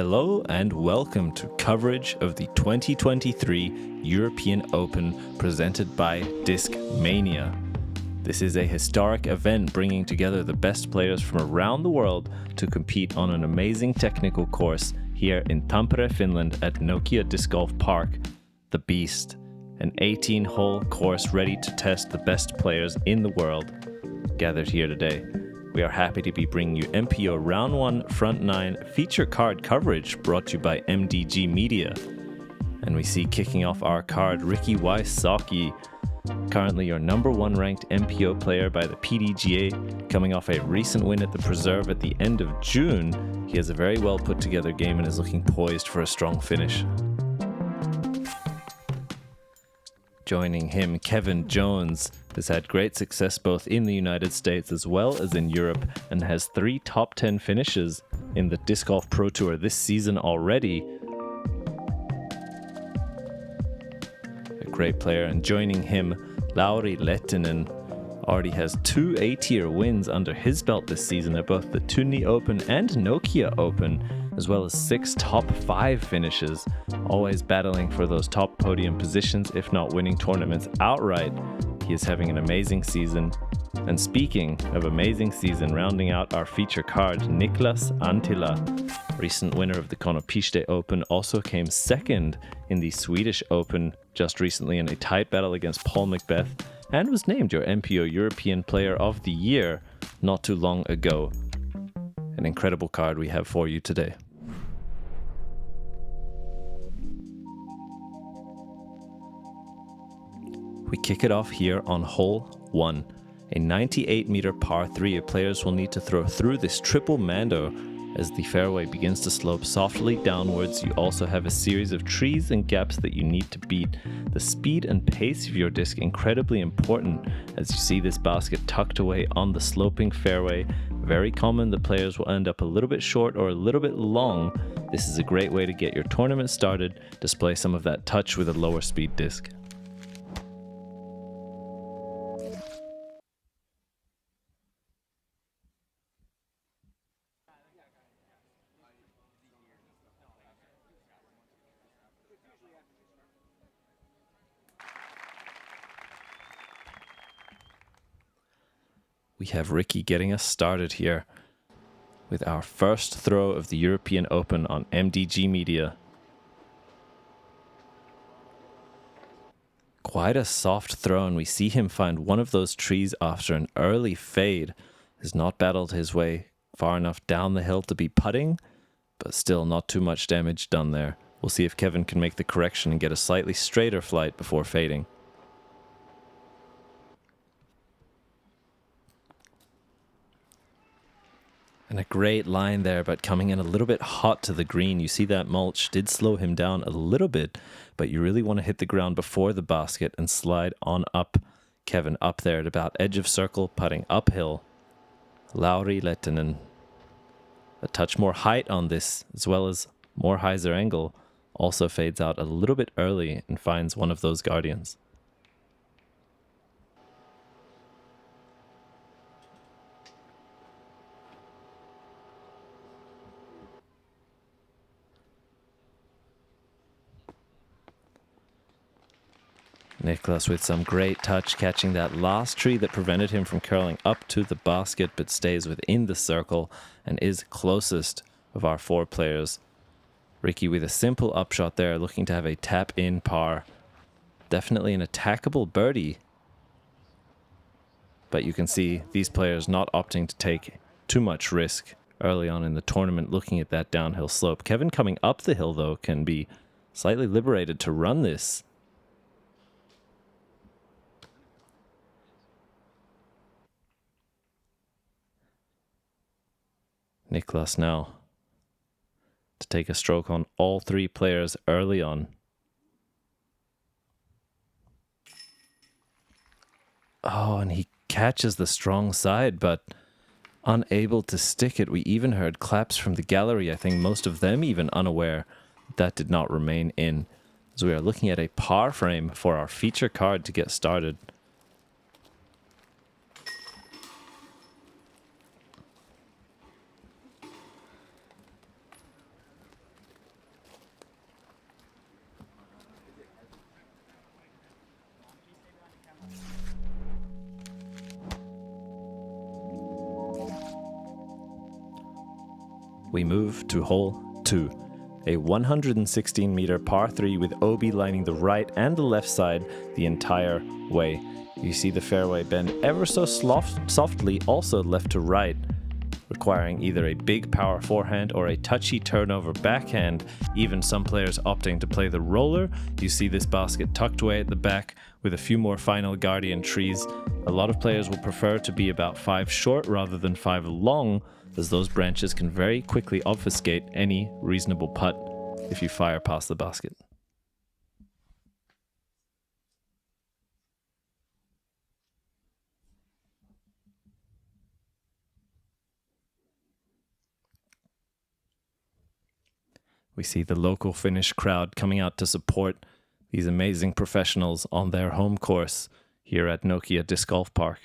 Hello and welcome to coverage of the 2023 European Open presented by Discmania. This is a historic event bringing together the best players from around the world to compete on an amazing technical course here in Tampere, Finland at Nokia Disc Golf Park, The Beast, an 18-hole course ready to test the best players in the world gathered here today. We are happy to be bringing you MPO Round 1 Front 9 feature card coverage brought to you by MDG Media. And we see kicking off our card Ricky Wysocki, currently your number 1 ranked MPO player by the PDGA, coming off a recent win at the Preserve at the end of June. He has a very well put together game and is looking poised for a strong finish. Joining him, Kevin Jones has had great success both in the United States as well as in Europe and has 3 top 10 finishes in the Disc Golf Pro Tour this season already. A great player. And joining him, Lauri Lehtinen already has 2 A-tier wins under his belt this season at both the Tunni Open and Nokia Open, as well as 6 top 5 finishes, always battling for those top podium positions, if not winning tournaments outright. He is having an amazing season. And speaking of amazing season, rounding out our feature card, Niklas Anttila, recent winner of the Konopiste Open, also came second in the Swedish Open just recently in a tight battle against Paul Macbeth, and was named your MPO European Player of the Year not too long ago. An incredible card we have for you today. We kick it off here on hole 1, a 98-meter par 3. Players will need to throw through this triple mando as the fairway begins to slope softly downwards. You also have a series of trees and gaps that you need to beat. The speed and pace of your disc incredibly important as you see this basket tucked away on the sloping fairway. Very common that players will end up a little bit short or a little bit long. This is a great way to get your tournament started, display some of that touch with a lower speed disc. We have Ricky getting us started here with our first throw of the European Open on MDG Media. Quite a soft throw, and we see him find one of those trees after an early fade. Has not battled his way far enough down the hill to be putting, but still not too much damage done there. We'll see if Kevin can make the correction and get a slightly straighter flight before fading. And a great line there, but coming in a little bit hot to the green. You see that mulch did slow him down a little bit, but you really want to hit the ground before the basket and slide on up. Kevin up there at about edge of circle, putting uphill. Lauri Lehtinen. A touch more height on this, as well as more hyzer angle. Also fades out a little bit early and finds one of those guardians. Niklas with some great touch, catching that last tree that prevented him from curling up to the basket, but stays within the circle and is closest of our 4 players. Ricky with a simple upshot there, looking to have a tap-in par. Definitely an attackable birdie. But you can see these players not opting to take too much risk early on in the tournament, looking at that downhill slope. Kevin coming up the hill, though, can be slightly liberated to run this. Niklas now to take a stroke on all 3 players early on. Oh, and he catches the strong side, but unable to stick it. We even heard claps from the gallery, I think most of them even unaware that did not remain in. As we are looking at a par frame for our feature card to get started. we move to hole 2, a 116-meter par 3 with OB lining the right and the left side the entire way. You see the fairway bend ever so softly, also left to right, requiring either a big power forehand or a touchy turnover backhand, even some players opting to play the roller. You see this basket tucked away at the back with a few more final guardian trees. A lot of players will prefer to be about 5 short rather than 5 long, as those branches can very quickly obfuscate any reasonable putt if you fire past the basket. We see the local Finnish crowd coming out to support these amazing professionals on their home course here at Nokia Disc Golf Park.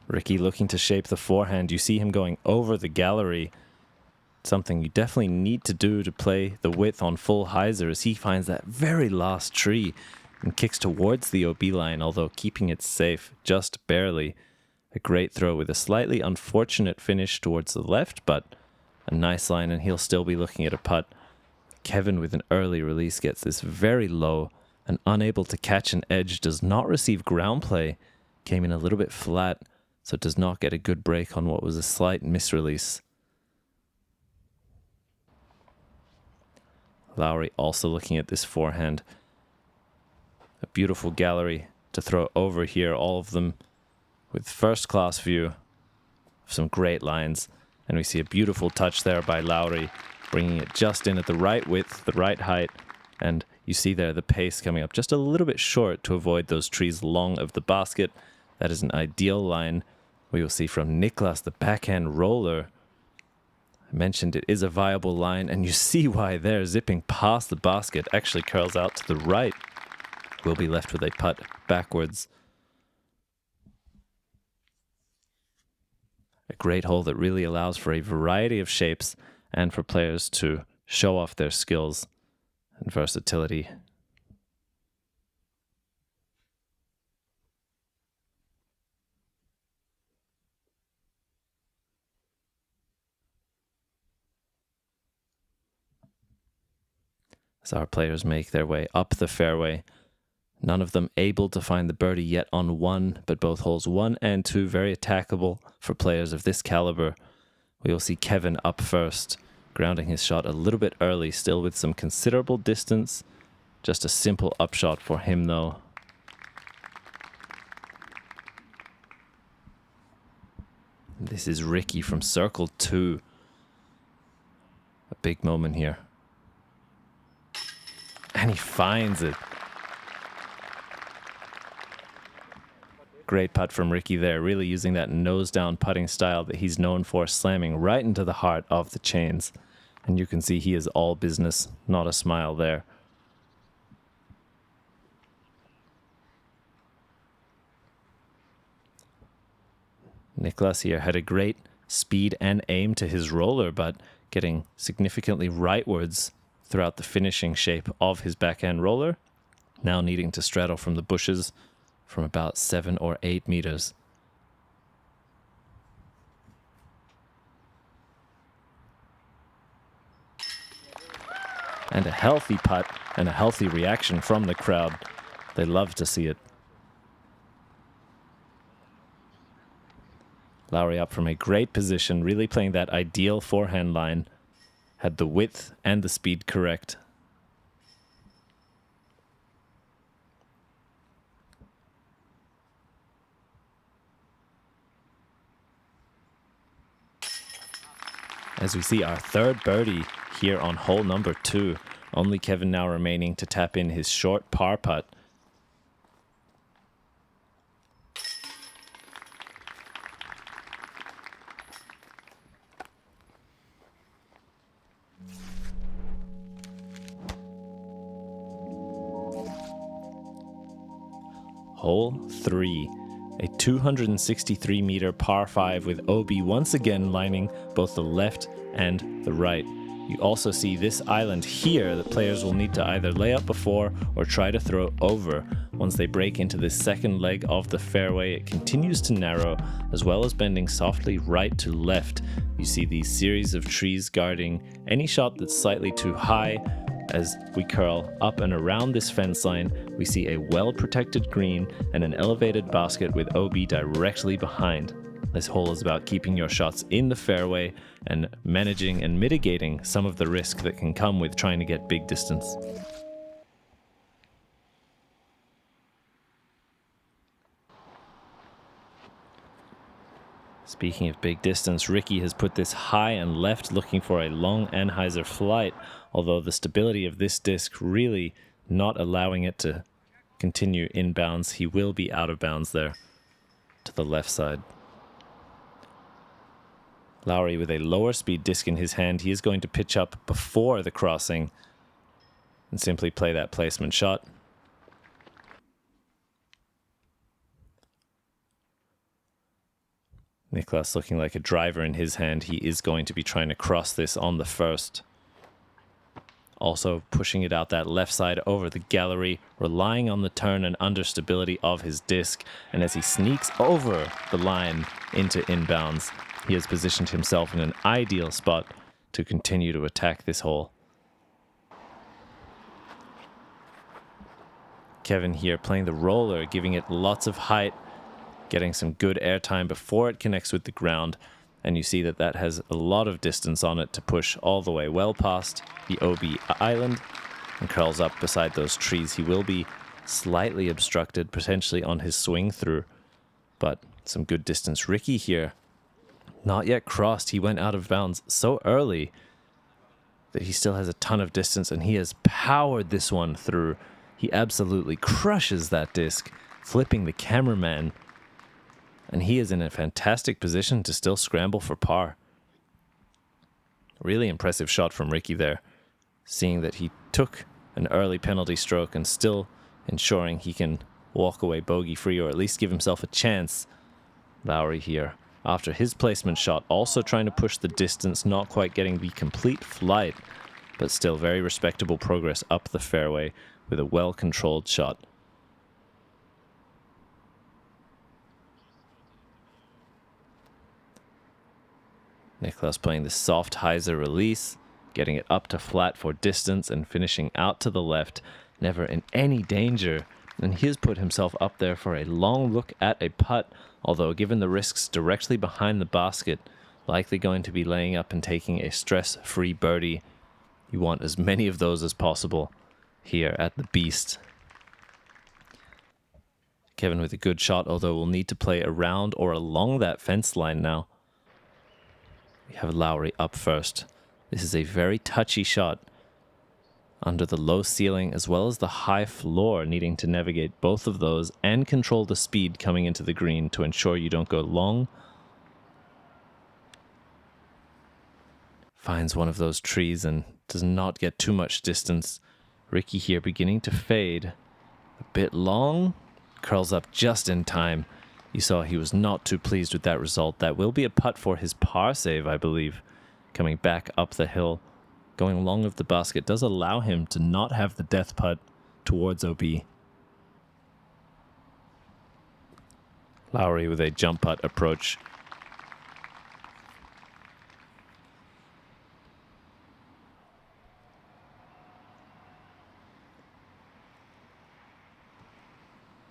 Ricky looking to shape the forehand. You see him going over the gallery. Something you definitely need to do to play the width on full hyzer, as he finds that very last tree and kicks towards the OB line, although keeping it safe just barely. A great throw with a slightly unfortunate finish towards the left, but a nice line, and he'll still be looking at a putt. Kevin with an early release gets this very low and unable to catch an edge, does not receive ground play, came in a little bit flat, so does not get a good break on what was a slight misrelease. Lowry also looking at this forehand. A beautiful gallery to throw over here, all of them with first class view of some great lines. And we see a beautiful touch there by Lowry, bringing it just in at the right width, the right height. And you see there the pace coming up just a little bit short to avoid those trees long of the basket. That is an ideal line. We will see from Niklas, the backhand roller. I mentioned it is a viable line, and you see why there, zipping past the basket, actually curls out to the right. We'll be left with a putt backwards. A great hole that really allows for a variety of shapes and for players to show off their skills and versatility. As our players make their way up the fairway, none of them able to find the birdie yet on 1, but both holes 1 and 2 very attackable for players of this caliber. We will see Kevin up first, grounding his shot a little bit early, still with some considerable distance. Just a simple upshot for him though. This is Ricky from circle 2. A big moment here. And he finds it. Great putt from Ricky there, really using that nose down putting style that he's known for, slamming right into the heart of the chains. And you can see he is all business, not a smile there. Niklas here had a great speed and aim to his roller, but getting significantly rightwards throughout the finishing shape of his backhand roller, now needing to straddle from the bushes from about 7 or 8 meters. And a healthy putt and a healthy reaction from the crowd. They love to see it. Lowry up from a great position, really playing that ideal forehand line. Had the width and the speed correct. As we see our third birdie here on hole number 2. Only Kevin now remaining to tap in his short par putt. Hole 3, a 263-meter par 5 with OB once again lining both the left and the right. You also see this island here that players will need to either lay up before or try to throw over. Once they break into this second leg of the fairway, it continues to narrow, as well as bending softly right to left. You see these series of trees guarding any shot that's slightly too high. As we curl up and around this fence line, we see a well-protected green and an elevated basket with OB directly behind. This hole is about keeping your shots in the fairway and managing and mitigating some of the risk that can come with trying to get big distance. Speaking of big distance, Rickie has put this high and left looking for a long Anheuser flight, although the stability of this disc really not allowing it to continue inbounds. He will be out of bounds there to the left side. Lowry with a lower speed disc in his hand, he is going to pitch up before the crossing and simply play that placement shot. Niklas looking like a driver in his hand. He is going to be trying to cross this on the first. Also pushing it out that left side over the gallery, relying on the turn and understability of his disc. And as he sneaks over the line into inbounds, he has positioned himself in an ideal spot to continue to attack this hole. Kevin here playing the roller, giving it lots of height, getting some good airtime before it connects with the ground. And you see that that has a lot of distance on it to push all the way well past the OB island and curls up beside those trees. He will be slightly obstructed, potentially on his swing through, but some good distance. Rickie here, not yet crossed. He went out of bounds so early that he still has a ton of distance, and he has powered this one through. He absolutely crushes that disc, flipping the cameraman. And he is in a fantastic position to still scramble for par. Really impressive shot from Rickie there, seeing that he took an early penalty stroke and still ensuring he can walk away bogey-free or at least give himself a chance. Lowry here, after his placement shot, also trying to push the distance, not quite getting the complete flight, but still very respectable progress up the fairway with a well-controlled shot. Niklas playing the soft hyzer release, getting it up to flat for distance and finishing out to the left, never in any danger. And he has put himself up there for a long look at a putt, although given the risks directly behind the basket, likely going to be laying up and taking a stress-free birdie. You want as many of those as possible here at the Beast. Kevin with a good shot, although will need to play around or along that fence line now. We have Lowry up first. This is a very touchy shot under the low ceiling as well as the high floor, needing to navigate both of those and control the speed coming into the green to ensure you don't go long. Finds one of those trees and does not get too much distance. Rickie here beginning to fade. A bit long. Curls up just in time. You saw he was not too pleased with that result. That will be a putt for his par save, I believe. Coming back up the hill, going long of the basket does allow him to not have the death putt towards OB. Lowry with a jump putt approach.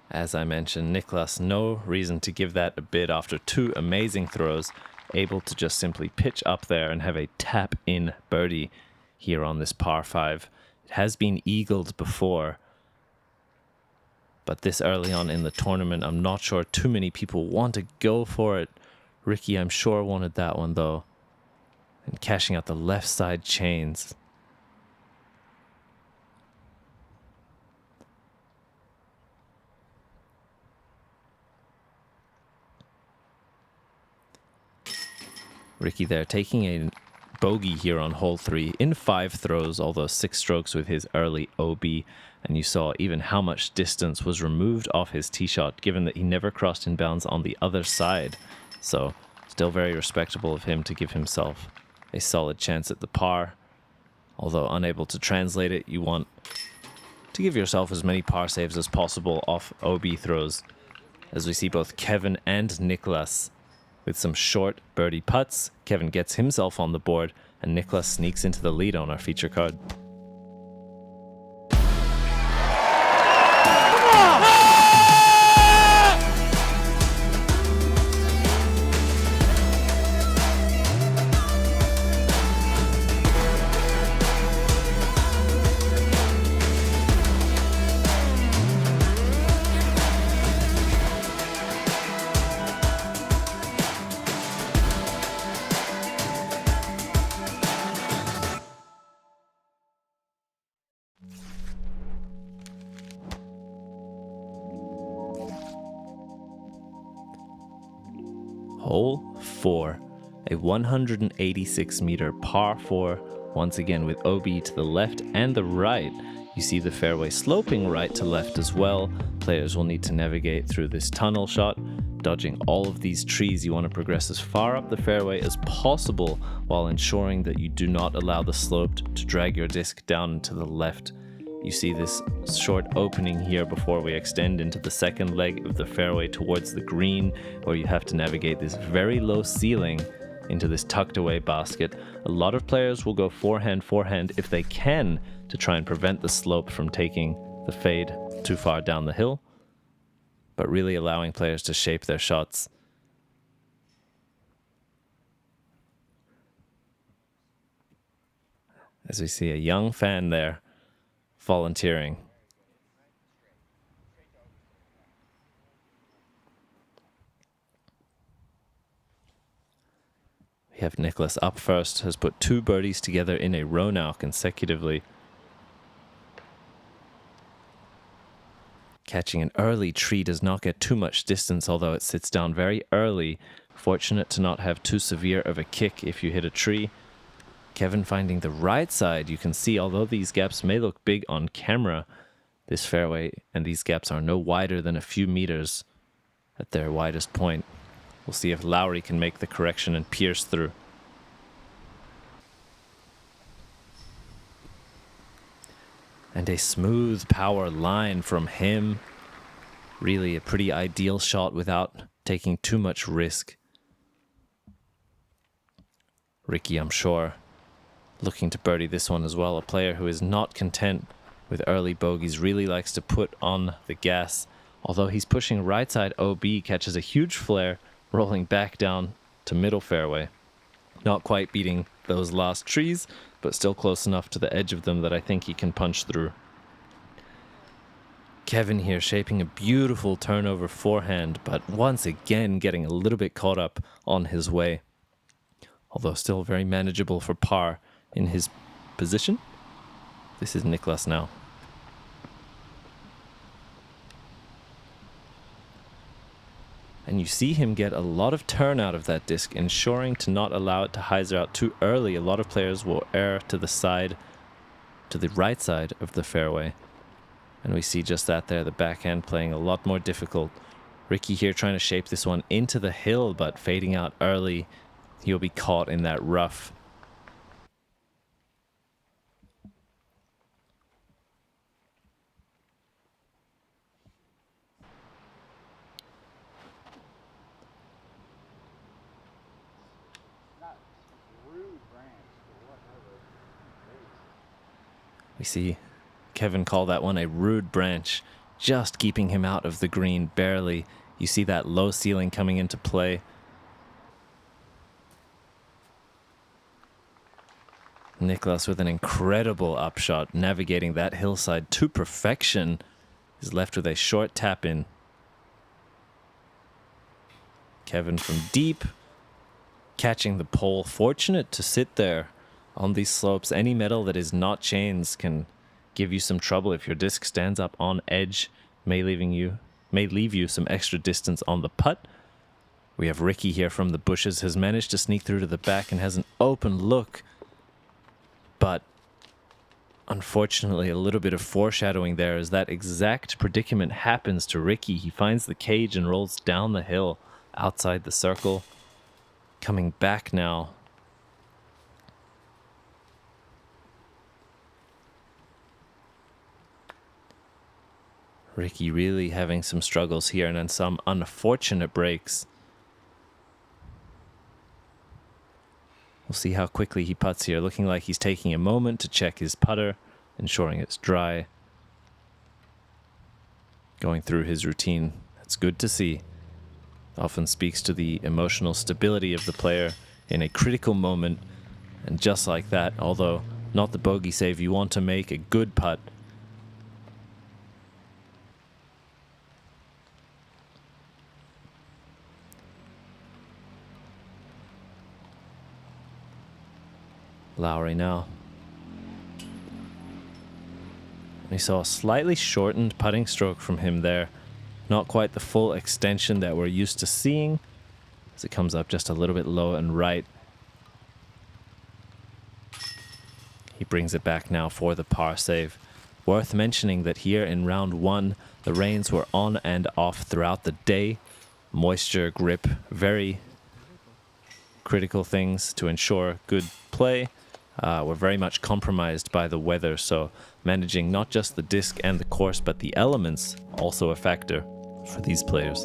As I mentioned, Niklas, no reason to give that a bid after two amazing throws, able to just simply pitch up there and have a tap-in birdie here on this par 5. It has been eagled before, but this early on in the tournament, I'm not sure too many people want to go for it. Rickie, I'm sure, wanted that one, though. And cashing out the left side chains. Rickie there taking a bogey here on hole 3 in 5 throws, although 6 strokes with his early OB. And you saw even how much distance was removed off his tee shot, given that he never crossed in bounds on the other side. So still very respectable of him to give himself a solid chance at the par. Although unable to translate it, you want to give yourself as many par saves as possible off OB throws, as we see both Kevin and Nicholas with some short birdie putts. Kevin gets himself on the board, and Nicholas sneaks into the lead on our feature card. Hole 4, a 186-meter par 4, once again with OB to the left and the right. You see the fairway sloping right to left as well. Players will need to navigate through this tunnel shot, dodging all of these trees. You want to progress as far up the fairway as possible while ensuring that you do not allow the slope to drag your disc down to the left. You see this short opening here before we extend into the second leg of the fairway towards the green, where you have to navigate this very low ceiling into this tucked away basket. A lot of players will go forehand if they can, to try and prevent the slope from taking the fade too far down the hill, but really allowing players to shape their shots. As we see a young fan there volunteering. We have Nicholas up first, has put 2 birdies together in a row now consecutively. Catching an early tree does not get too much distance, although it sits down very early. Fortunate to not have too severe of a kick if you hit a tree. Kevin finding the right side. You can see, although these gaps may look big on camera, this fairway and these gaps are no wider than a few meters at their widest point. We'll see if Lowry can make the correction and pierce through. And a smooth power line from him. Really a pretty ideal shot without taking too much risk. Ricky, I'm sure, looking to birdie this one as well. A player who is not content with early bogeys, really likes to put on the gas. Although he's pushing right side, OB catches a huge flare, rolling back down to middle fairway. Not quite beating those last trees, but still close enough to the edge of them that I think he can punch through. Kevin here shaping a beautiful turnover forehand, but once again getting a little bit caught up on his way. Although still very manageable for par in his position. This is Nicholas now. And you see him get a lot of turn out of that disc, ensuring to not allow it to hyzer out too early. A lot of players will err to the side, to the right side of the fairway. And we see just that there, the backhand playing a lot more difficult. Ricky here trying to shape this one into the hill, but fading out early. He'll be caught in that rough. We see Kevin call that one a rude branch, just keeping him out of the green barely. You see that low ceiling coming into play. Nicholas with an incredible upshot, navigating that hillside to perfection, is left with a short tap in. Kevin from deep, catching the pole, fortunate to sit there on these slopes. Any metal that is not chains can give you some trouble. If your disc stands up on edge, may leave you some extra distance on the putt. We have Ricky here from the bushes, has managed to sneak through to the back and has an open look. But unfortunately, a little bit of foreshadowing there as that exact predicament happens to Ricky. He finds the cage and rolls down the hill outside the circle. Coming back now. Rickie really having some struggles here and then some unfortunate breaks. We'll see how quickly he putts here, looking like he's taking a moment to check his putter, ensuring it's dry. Going through his routine. That's good to see. Often speaks to the emotional stability of the player in a critical moment. And just like that, although not the bogey save you want to make, a good putt. Lowry now. We saw a slightly shortened putting stroke from him there. Not quite the full extension that we're used to seeing, as it comes up just a little bit low and right. He brings it back now for the par save. Worth mentioning that here in round one, the rains were on and off throughout the day. Moisture, grip, very critical things to ensure good play. Were very much compromised by the weather, so managing not just the disc and the course, but the elements, also a factor for these players.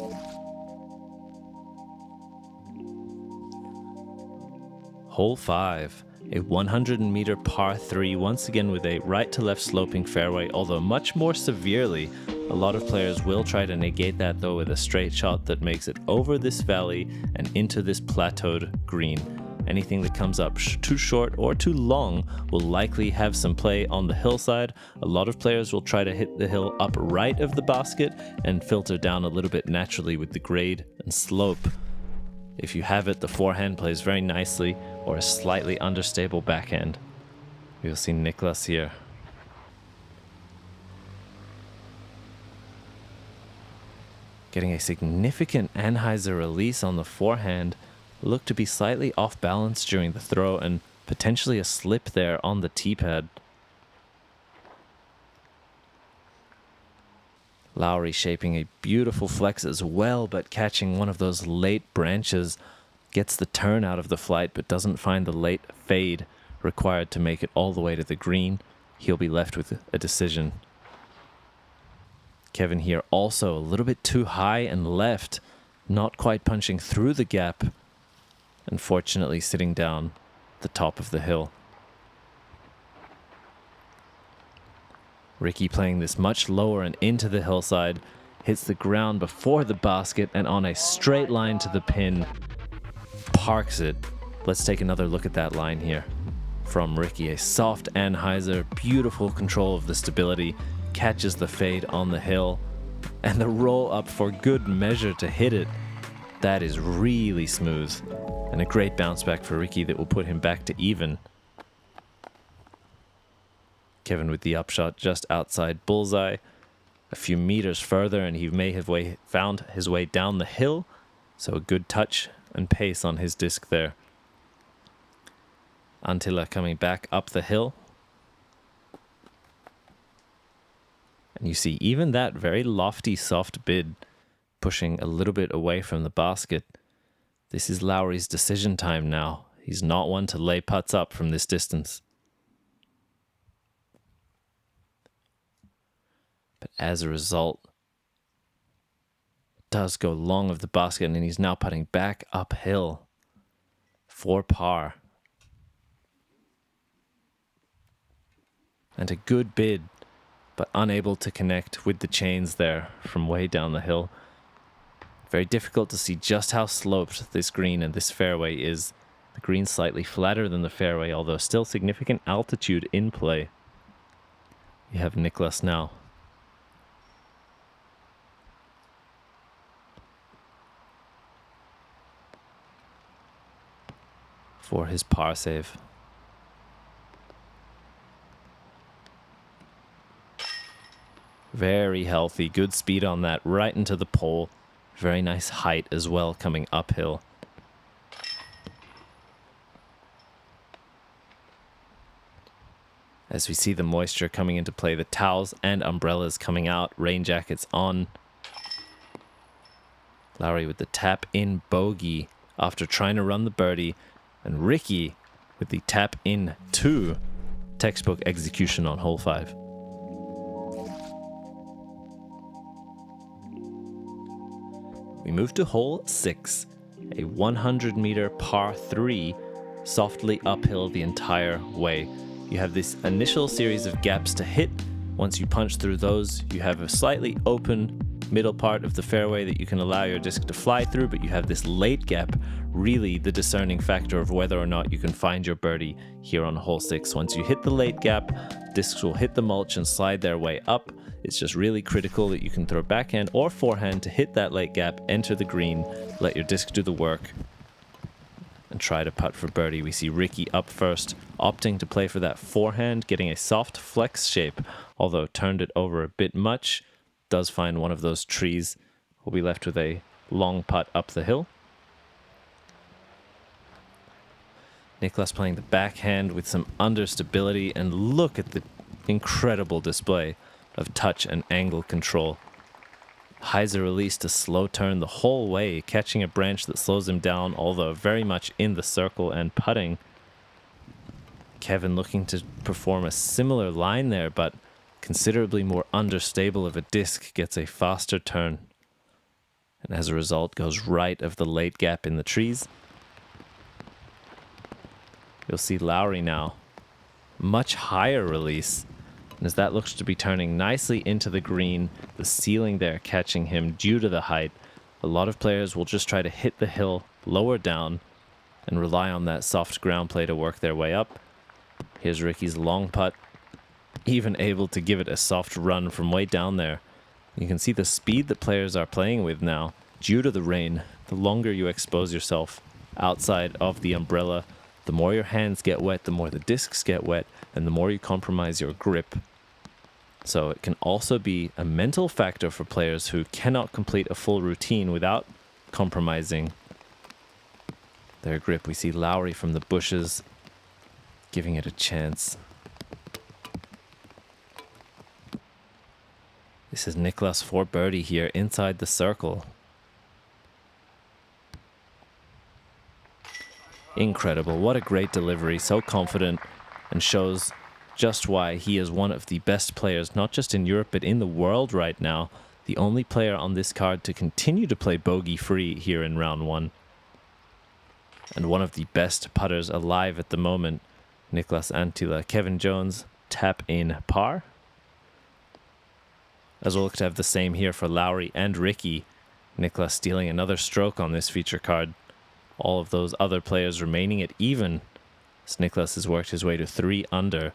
Hole 5, a 100-meter par 3, once again with a right-to-left sloping fairway, although much more severely. A lot of players will try to negate that, though, with a straight shot that makes it over this valley and into this plateaued green. Anything that comes up too short or too long will likely have some play on the hillside. A lot of players will try to hit the hill up right of the basket and filter down a little bit naturally with the grade and slope. If you have it, the forehand plays very nicely, or a slightly understable backhand. You'll see Nicklaus here. Getting a significant Anheuser release on the forehand. Looked to be slightly off balance during the throw and potentially a slip there on the tee pad. Lowry shaping a beautiful flex as well, but catching one of those late branches. Gets the turn out of the flight, but doesn't find the late fade required to make it all the way to the green. He'll be left with a decision. Kevin here also a little bit too high and left, not quite punching through the gap. Unfortunately, sitting down the top of the hill. Rickie playing this much lower and into the hillside, hits the ground before the basket and on a straight line to the pin, parks it. Let's take another look at that line here. From Rickie, a soft Anheuser, beautiful control of the stability, catches the fade on the hill, and the roll up for good measure to hit it. That is really smooth. And a great bounce back for Rickie that will put him back to even. Kevin with the upshot just outside bullseye. A few meters further and he may have found his way down the hill. So a good touch and pace on his disc there. Antila coming back up the hill. And you see even that very lofty soft bid pushing a little bit away from the basket. This is Lowry's decision time now. He's not one to lay putts up from this distance. But as a result, it does go long of the basket and he's now putting back uphill for par. And a good bid, but unable to connect with the chains there from way down the hill. Very difficult to see just how sloped this green and this fairway is. The green slightly flatter than the fairway, although still significant altitude in play. You have Nicklaus now. For his par save. Very healthy, good speed on that, right into the pole. Very nice height as well coming uphill. As we see the moisture coming into play, the towels and umbrellas coming out, rain jackets on. Lowry with the tap in bogey after trying to run the birdie, and Rickie with the tap in 2. Textbook execution on hole 5. We move to hole 6, a 100-meter par 3, softly uphill the entire way. You have this initial series of gaps to hit. Once you punch through those, you have a slightly open middle part of the fairway that you can allow your disc to fly through, but you have this late gap, really the discerning factor of whether or not you can find your birdie here on hole 6. Once you hit the late gap, discs will hit the mulch and slide their way up. It's just really critical that you can throw backhand or forehand to hit that late gap, enter the green, let your disc do the work, and try to putt for birdie. We see Ricky up first, opting to play for that forehand, getting a soft flex shape, although turned it over a bit much. Does find one of those trees. We'll be left with a long putt up the hill. Nicklaus playing the backhand with some understability, and look at the incredible display of touch and angle control. Heiser released a slow turn the whole way, catching a branch that slows him down, although very much in the circle and putting. Kevin looking to perform a similar line there, but considerably more understable of a disc, gets a faster turn, and as a result goes right of the late gap in the trees. You'll see Lowry now, much higher release, and as that looks to be turning nicely into the green, the ceiling there catching him due to the height. A lot of players will just try to hit the hill lower down and rely on that soft ground play to work their way up. Here's Ricky's long putt, even able to give it a soft run from way down there. You can see the speed that players are playing with now. Due to the rain, the longer you expose yourself outside of the umbrella, the more your hands get wet, the more the discs get wet, and the more you compromise your grip. So it can also be a mental factor for players who cannot complete a full routine without compromising their grip. We see Lowry from the bushes giving it a chance. This is Nicklaus for birdie here inside the circle. Incredible. What a great delivery. So confident, and shows just why he is one of the best players, not just in Europe, but in the world right now. The only player on this card to continue to play bogey-free here in round 1. And one of the best putters alive at the moment, Niklas Anttila. Kevin Jones, tap in par. As we'll look to have the same here for Lowry and Ricky. Nicklaus stealing another stroke on this feature card. All of those other players remaining at even, as Nicklaus has worked his way to 3 under.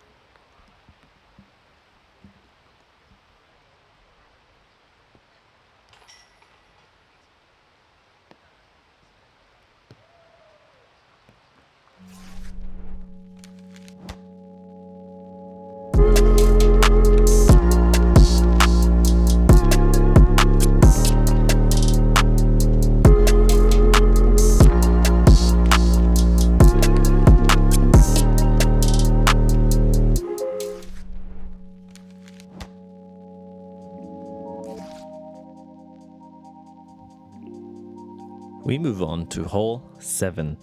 We move on to hole 7,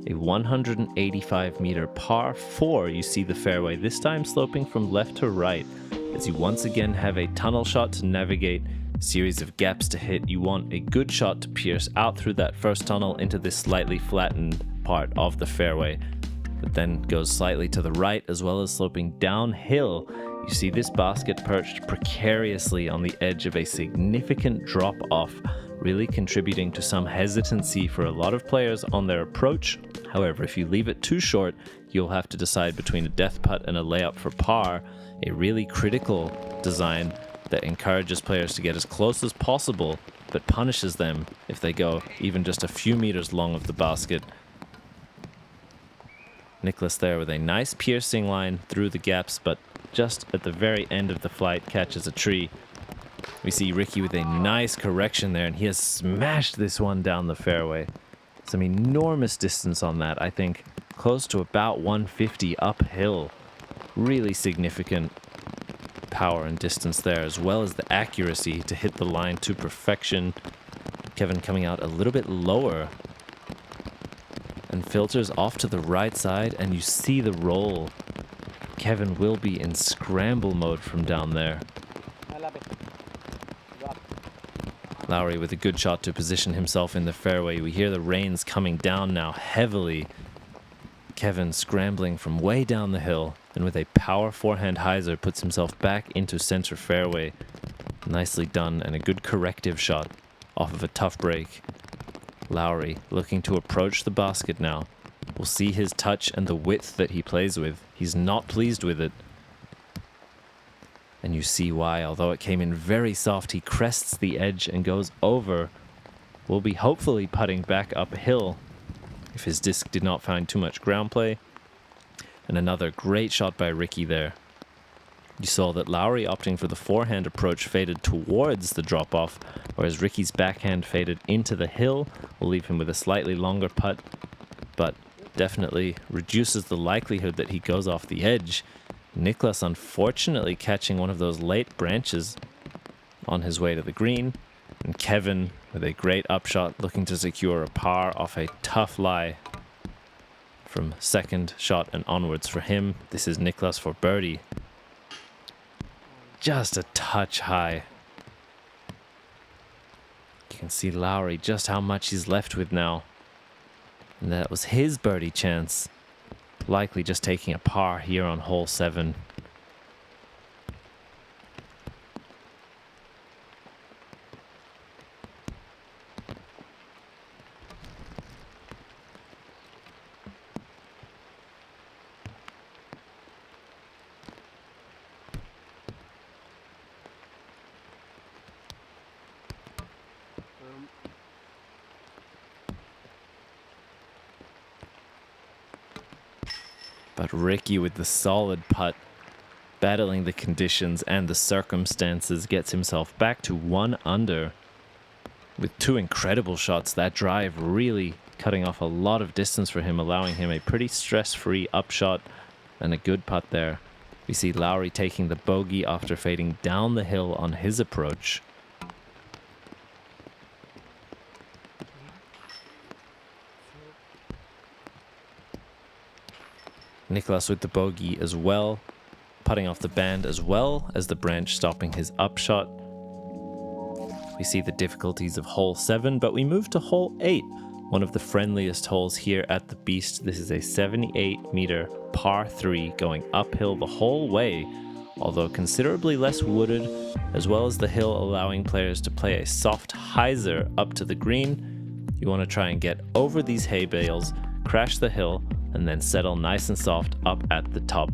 a 185-meter par 4. You see the fairway, this time sloping from left to right, as you once again have a tunnel shot to navigate, a series of gaps to hit. You want a good shot to pierce out through that first tunnel into this slightly flattened part of the fairway, that then goes slightly to the right as well as sloping downhill. You see this basket perched precariously on the edge of a significant drop-off, really contributing to some hesitancy for a lot of players on their approach. However, if you leave it too short, you'll have to decide between a death putt and a layup for par, a really critical design that encourages players to get as close as possible, but punishes them if they go even just a few meters long of the basket. Nicklaus there with a nice piercing line through the gaps, but just at the very end of the flight catches a tree. We see Ricky with a nice correction there, and he has smashed this one down the fairway. Some enormous distance on that, I think close to about 150 uphill. Really significant power and distance there, as well as the accuracy to hit the line to perfection. Kevin coming out a little bit lower and filters off to the right side, and you see the roll. Kevin will be in scramble mode from down there. Lowry with a good shot to position himself in the fairway. We hear the rains coming down now heavily. Kevin scrambling from way down the hill, and with a power forehand hyzer puts himself back into center fairway. Nicely done, and a good corrective shot off of a tough break. Lowry looking to approach the basket now. We'll see his touch and the width that he plays with. He's not pleased with it. And you see why, although it came in very soft, he crests the edge and goes over. Will be hopefully putting back uphill if his disc did not find too much ground play. And another great shot by Rickie there. You saw that Lowry opting for the forehand approach faded towards the drop-off, whereas Rickie's backhand faded into the hill. Will leave him with a slightly longer putt, but definitely reduces the likelihood that he goes off the edge. Nicklaus unfortunately catching one of those late branches on his way to the green. And Kevin with a great upshot looking to secure a par off a tough lie from second shot and onwards for him. This is Nicklaus for birdie. Just a touch high. You can see Lowry just how much he's left with now. And that was his birdie chance. Likely just taking a par here on hole 7. But Rickie with the solid putt, battling the conditions and the circumstances, gets himself back to 1 under. With 2 incredible shots, that drive really cutting off a lot of distance for him, allowing him a pretty stress-free upshot and a good putt there. We see Lowry taking the bogey after fading down the hill on his approach. Nicklaus with the bogey as well, putting off the band as well as the branch, stopping his upshot. We see the difficulties of hole 7, but we move to hole 8, one of the friendliest holes here at the Beast. This is a 78-meter par 3 going uphill the whole way, although considerably less wooded, as well as the hill allowing players to play a soft hyzer up to the green. You want to try and get over these hay bales, crash the hill, and then settle nice and soft up at the top.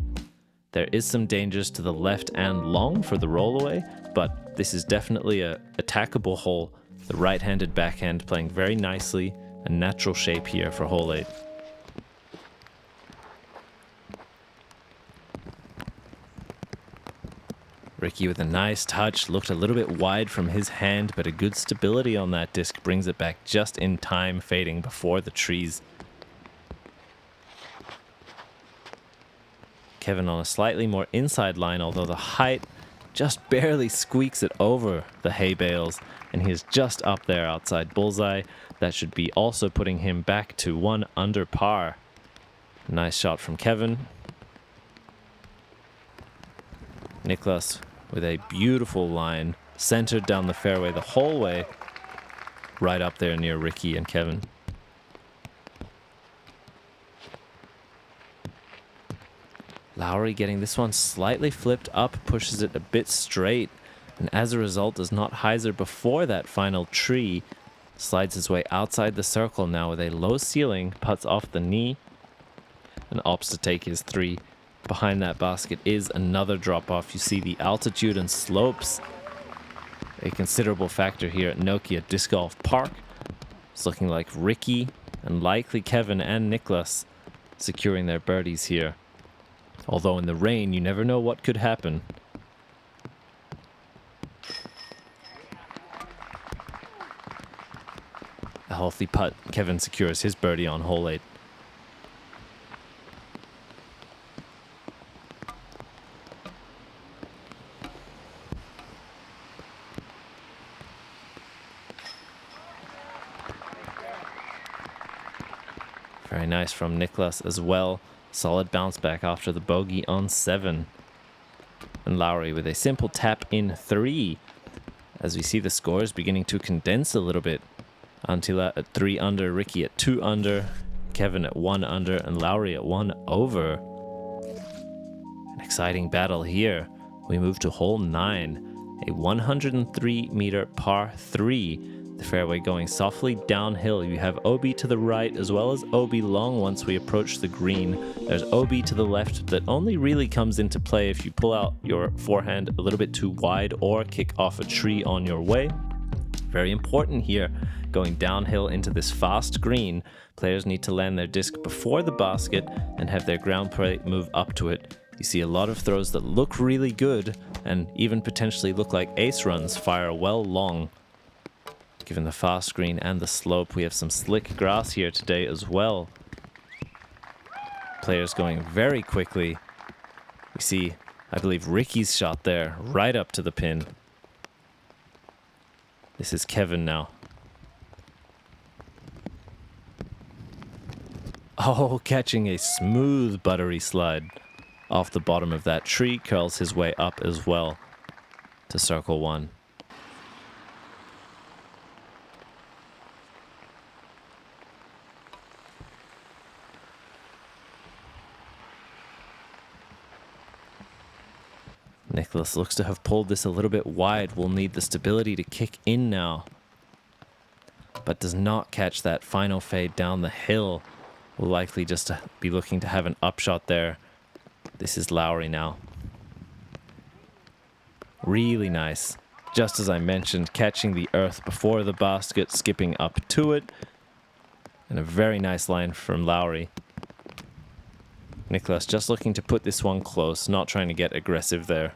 There is some dangers to the left and long for the rollaway, but this is definitely a attackable hole. The right-handed backhand playing very nicely, a natural shape here for hole 8. Rickie with a nice touch, looked a little bit wide from his hand, but a good stability on that disc brings it back just in time, fading before the trees. Kevin on a slightly more inside line, although the height just barely squeaks it over the hay bales, and he is just up there outside bullseye. That should be also putting him back to 1 under par. Nice shot from Kevin. Nicklaus with a beautiful line, centered down the fairway the whole way, right up there near Rickie and Kevin. Lowry getting this one slightly flipped up, pushes it a bit straight, and as a result does not hyzer before that final tree. Slides his way outside the circle now with a low ceiling, putts off the knee, and opts to take his 3. Behind that basket is another drop-off. You see the altitude and slopes, a considerable factor here at Nokia Disc Golf Park. It's looking like Rickie and likely Kevin and Nicklaus securing their birdies here. Although in the rain, you never know what could happen. A healthy putt. Kevin secures his birdie on hole 8. Very nice from Nicklaus as well. Solid bounce back after the bogey on 7. And Lowry with a simple tap in 3. as we see the scores beginning to condense a little bit. Antila at 3 under, Ricky at 2 under, Kevin at 1 under, and Lowry at 1 over. An exciting battle here. We move to hole 9, a 103-meter par 3. The fairway going softly downhill. You have OB to the right as well as OB long once we approach the green. There's OB to the left that only really comes into play if you pull out your forehand a little bit too wide or kick off a tree on your way. Very important here. Going downhill into this fast green, players need to land their disc before the basket and have their ground plate move up to it. You see a lot of throws that look really good and even potentially look like ace runs fire well long. Given the fast green and the slope, we have some slick grass here today as well. Players going very quickly. We see, I believe, Ricky's shot there, right up to the pin. This is Kevin now. Oh, catching a smooth buttery slide off the bottom of that tree, curls his way up as well to circle 1. Nicholas looks to have pulled this a little bit wide. Will need the stability to kick in now, but does not catch that final fade down the hill. Will likely just be looking to have an upshot there. This is Lowry now. Really nice. Just as I mentioned, catching the earth before the basket, skipping up to it. And a very nice line from Lowry. Nicholas just looking to put this one close, not trying to get aggressive there.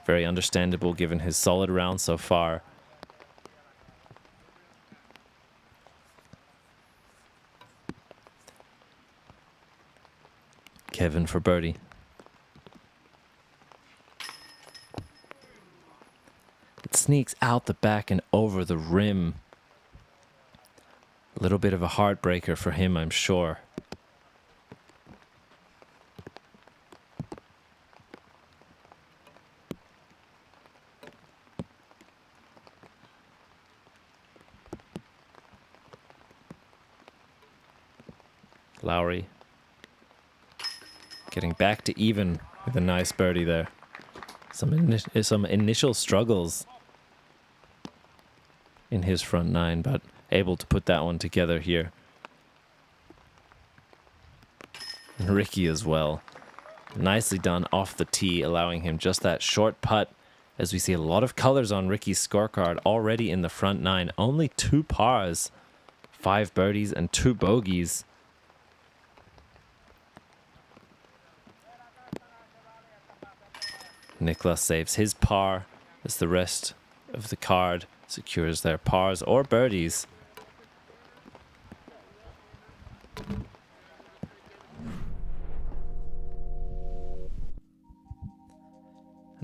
Very understandable given his solid round so far. Kevin for birdie. It sneaks out the back and over the rim. A little bit of a heartbreaker for him, I'm sure. Lowry getting back to even with a nice birdie there. Some initial struggles in his front 9, but able to put that one together here. And Ricky as well. Nicely done off the tee, allowing him just that short putt, as we see a lot of colors on Ricky's scorecard already in the front 9. Only 2 pars, 5 birdies and 2 bogeys. Nicholas saves his par as the rest of the card secures their pars or birdies. And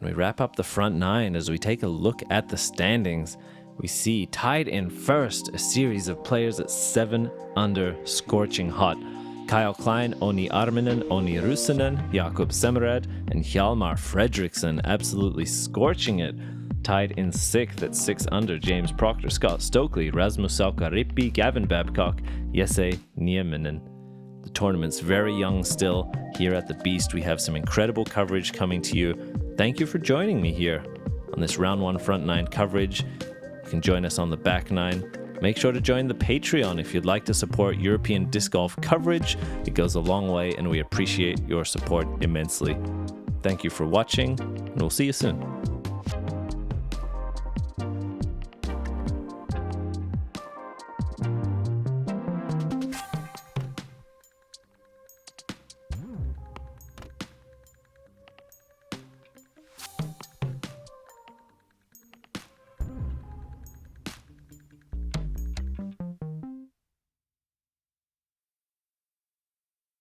we wrap up the front 9 as we take a look at the standings. We see tied in first a series of players at 7 under, scorching hot. Kyle Klein, Oni Arminen, Oni Rusanen, Jakob Semmerad, and Hjalmar Fredriksson absolutely scorching it. Tied in 6th at 6 under, James Proctor, Scott Stokely, Rasmus Salkarippi, Gavin Babcock, Jesse Nieminen. The tournament's very young still. Here at the Beast, we have some incredible coverage coming to you. Thank you for joining me here on this round 1 front 9 coverage. You can join us on the back 9. Make sure to join the Patreon if you'd like to support European disc golf coverage. It goes a long way and we appreciate your support immensely. Thank you for watching, and we'll see you soon.